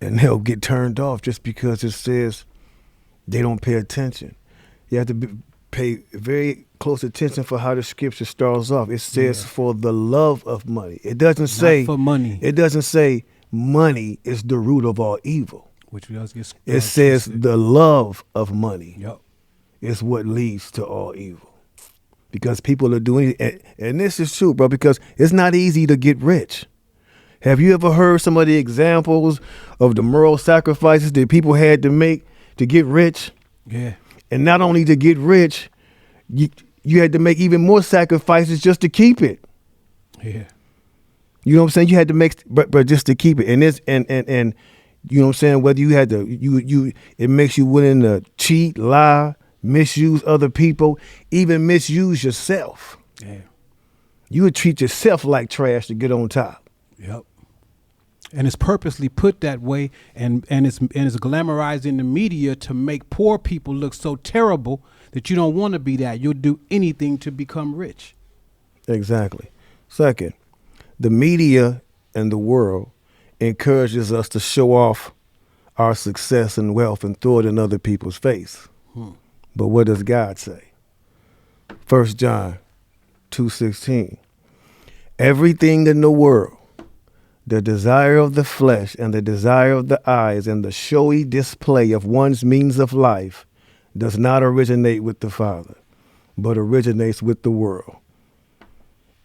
C: and they'll get turned off just because it says they don't pay attention. You have to pay very close attention for how the scripture starts off. It says for the love of money. It doesn't say
D: for money.
C: It doesn't say money is the root of all evil.
D: Which does get
C: it says the love of money is what leads to all evil. Because people are doing it, and this is true, bro, because it's not easy to get rich. Have you ever heard some of the examples of the moral sacrifices that people had to make to get rich?
D: Yeah.
C: And not only to get rich, you had to make even more sacrifices just to keep it.
D: Yeah.
C: You know what I'm saying? You had to make, but just to keep it. And this, and you know what I'm saying? Whether you had to, it makes you willing to cheat, lie, misuse other people, even misuse yourself.
D: Yeah.
C: You would treat yourself like trash to get on top.
D: Yep. And it's purposely put that way, and it's glamorized in the media to make poor people look so terrible that you don't want to be that. You'll do anything to become rich.
C: Exactly. Second, the media and the world encourages us to show off our success and wealth and throw it in other people's face. But what does God say? 1 John 2:16. Everything in the world, the desire of the flesh and the desire of the eyes and the showy display of one's means of life does not originate with the Father, but originates with the world.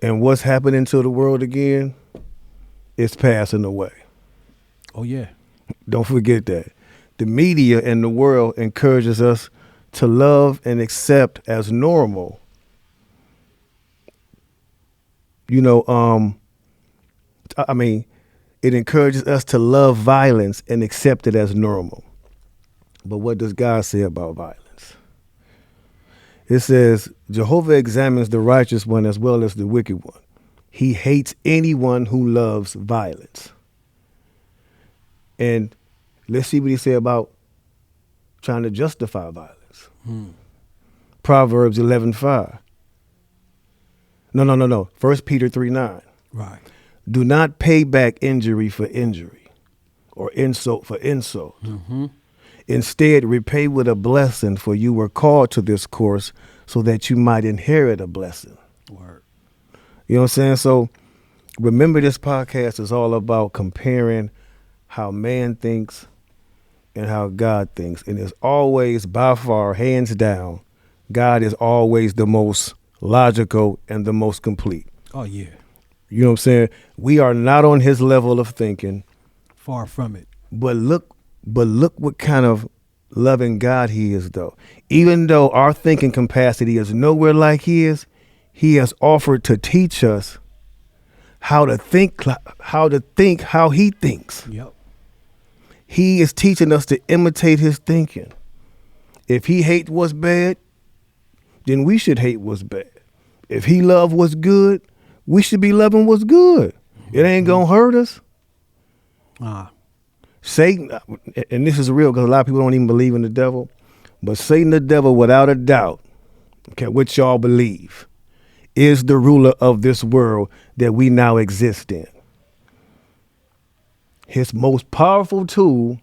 C: And what's happening to the world again? It's passing away.
D: Oh, yeah.
C: Don't forget that. The media and the world encourages us to love and accept as normal, it encourages us to love violence and accept it as normal. But what does God say about violence? It says, Jehovah examines the righteous one as well as the wicked one. He hates anyone who loves violence. And let's see what he said about trying to justify violence. Proverbs 11:5. No. 1 Peter 3:9.
D: Right.
C: Do not pay back injury for injury or insult for insult. Instead, repay with a blessing, for you were called to this course so that you might inherit a blessing.
D: Word.
C: You know what I'm saying? So remember, this podcast is all about comparing how man thinks and how God thinks. And it's always, by far, hands down, God is always the most logical and the most complete.
D: Oh, yeah.
C: You know what I'm saying? We are not on his level of thinking.
D: Far from it.
C: But look what kind of loving God he is, though. Even though our thinking capacity is nowhere like his, he has offered to teach us how to think how he thinks.
D: Yep.
C: He is teaching us to imitate his thinking. If he hates what's bad, then we should hate what's bad. If he loved what's good, we should be loving what's good. It ain't gonna hurt us. Satan, and this is real because a lot of people don't even believe in the devil, but Satan, the devil, without a doubt, okay, which y'all believe, is the ruler of this world that we now exist in. His most powerful tool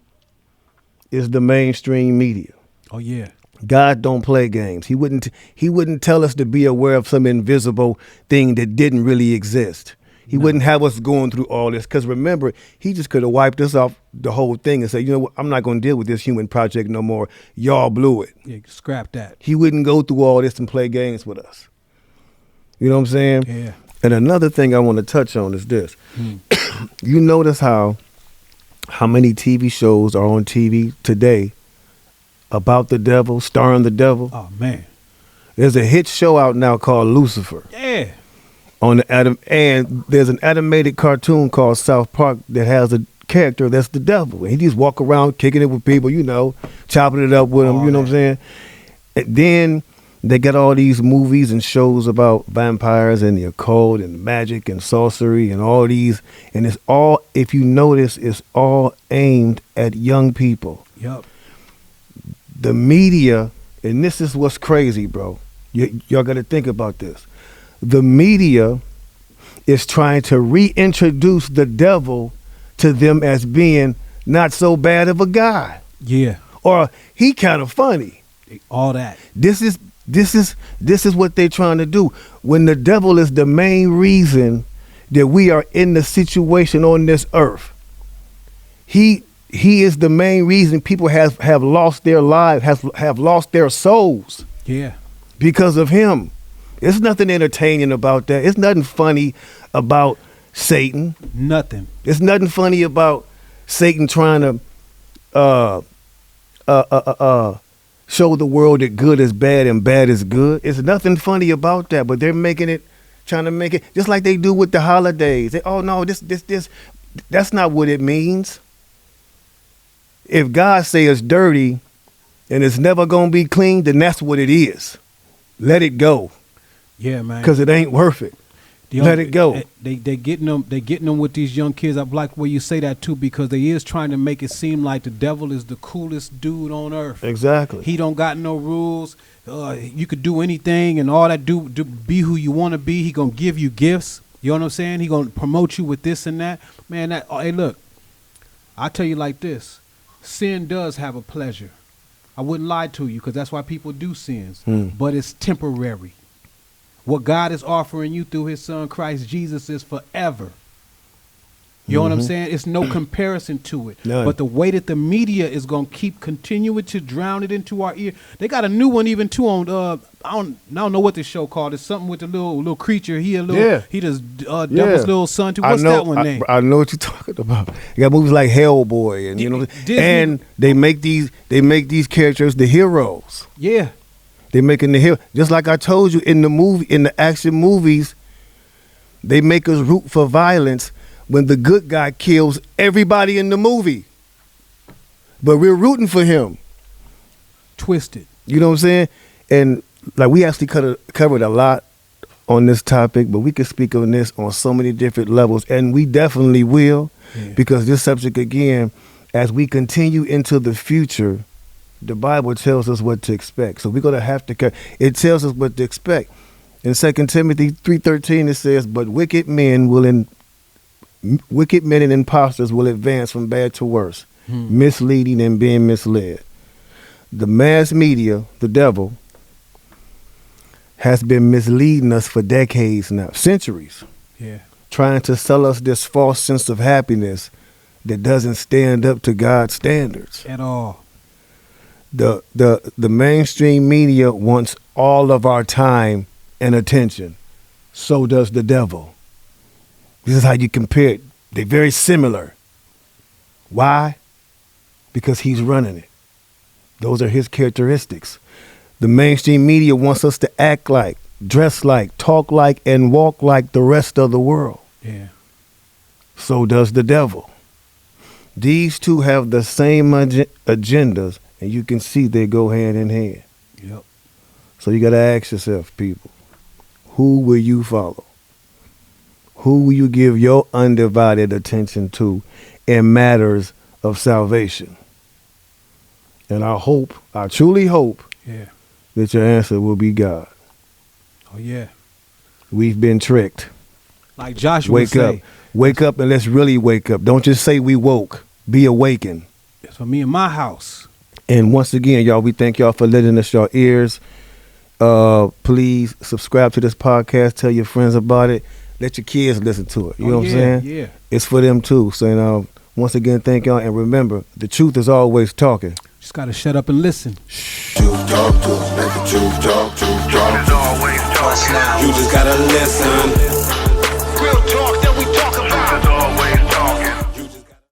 C: is the mainstream media.
D: Oh, yeah.
C: God don't play games. He wouldn't tell us to be aware of some invisible thing that didn't really exist. He wouldn't have us going through all this, because remember, he just could have wiped us off the whole thing and said, you know what, I'm not going to deal with this human project no more. Y'all blew it.
D: Yeah, scrap that.
C: He wouldn't go through all this and play games with us. You know what I'm saying?
D: Yeah.
C: And another thing I want to touch on is this. You notice how many TV shows are on TV today about the devil, starring the devil?
D: Oh, man.
C: There's a hit show out now called Lucifer.
D: Yeah.
C: And there's an animated cartoon called South Park that has a character that's the devil. And he just walk around kicking it with people, chopping it up with them, you know what I'm saying? And then they got all these movies and shows about vampires and the occult and magic and sorcery and all these. And it's all, if you notice, it's all aimed at young people.
D: Yep.
C: The media, and this is what's crazy, bro. Y'all got to think about this. The media is trying to reintroduce the devil to them as being not so bad of a guy.
D: Yeah.
C: Or he kind of funny.
D: All that.
C: This is what they're trying to do. When the devil is the main reason that we are in the situation on this earth. He is the main reason people have lost their lives, have lost their souls.
D: Yeah. Because
C: of him. There's nothing entertaining about that. It's nothing funny about Satan.
D: Nothing.
C: It's nothing funny about Satan trying to show the world that good is bad and bad is good. It's nothing funny about that, but they're trying to make it just like they do with the holidays. That's not what it means. If God say it's dirty and it's never going to be clean, then that's what it is. Let it go.
D: Yeah, man.
C: Because it ain't worth it. Let it go.
D: They getting them with these young kids. I like where you say that too, because they is trying to make it seem like the devil is the coolest dude on earth.
C: Exactly.
D: He don't got no rules. You could do anything and all that. Do be who you want to be. He gonna give you gifts. You know what I'm saying? He gonna promote you with this and that. Man, hey, look. I tell you like this. Sin does have a pleasure. I wouldn't lie to you, because that's why people do sins. But it's temporary. What God is offering you through his son Christ Jesus is forever. You know what I'm saying? It's no comparison to it.
C: None.
D: But the way that the media is going to keep continuing to drown it into our ear. They got a new one even too on, I don't know what this show called. It's something with the little creature. He does Devil's little son too. What's that one name?
C: I know what you're talking about. You got movies like Hellboy and
D: Disney.
C: And they make these characters the heroes.
D: Yeah.
C: They making the hero, just like I told you in the action movies, they make us root for violence, when the good guy kills everybody in the movie. But we're rooting for him.
D: Twisted.
C: You know what I'm saying? And like we actually covered a lot on this topic, but we could speak on this on so many different levels, and we definitely will, because this subject, again, as we continue into the future, the Bible tells us what to expect. So we're going to have to, it tells us what to expect. In 2 Timothy 3:13, it says, but wicked men and imposters will advance from bad to worse, misleading and being misled. The mass media, the devil, has been misleading us for decades now, centuries.
D: Yeah. Trying
C: to sell us this false sense of happiness that doesn't stand up to God's standards
D: at all.
C: The mainstream media wants all of our time and attention. So does the devil. This is how you compare it. They're very similar. Why? Because he's running it. Those are his characteristics. The mainstream media wants us to act like, dress like, talk like, and walk like the rest of the world.
D: Yeah.
C: So does the devil. These two have the same agendas, and you can see they go hand in hand.
D: Yep.
C: So you got to ask yourself, people, who will you follow? Who will you give your undivided attention to in matters of salvation? And I truly hope, that your answer will be God.
D: Oh, yeah.
C: We've been tricked.
D: Like Joshua would say.
C: Wake up and let's really wake up. Don't just say we woke. Be awakened.
D: It's for me and my house.
C: And once again, y'all, we thank y'all for lending us your ears. Please subscribe to this podcast. Tell your friends about it. Let your kids listen to it. You know what I'm saying?
D: Yeah.
C: It's for them too. So, once again, thank y'all. And remember, the truth is always talking.
D: Just got to shut up and listen.
A: Truth talk, let the truth talk, truth talk.
B: Truth is always talking.
A: You just gotta listen.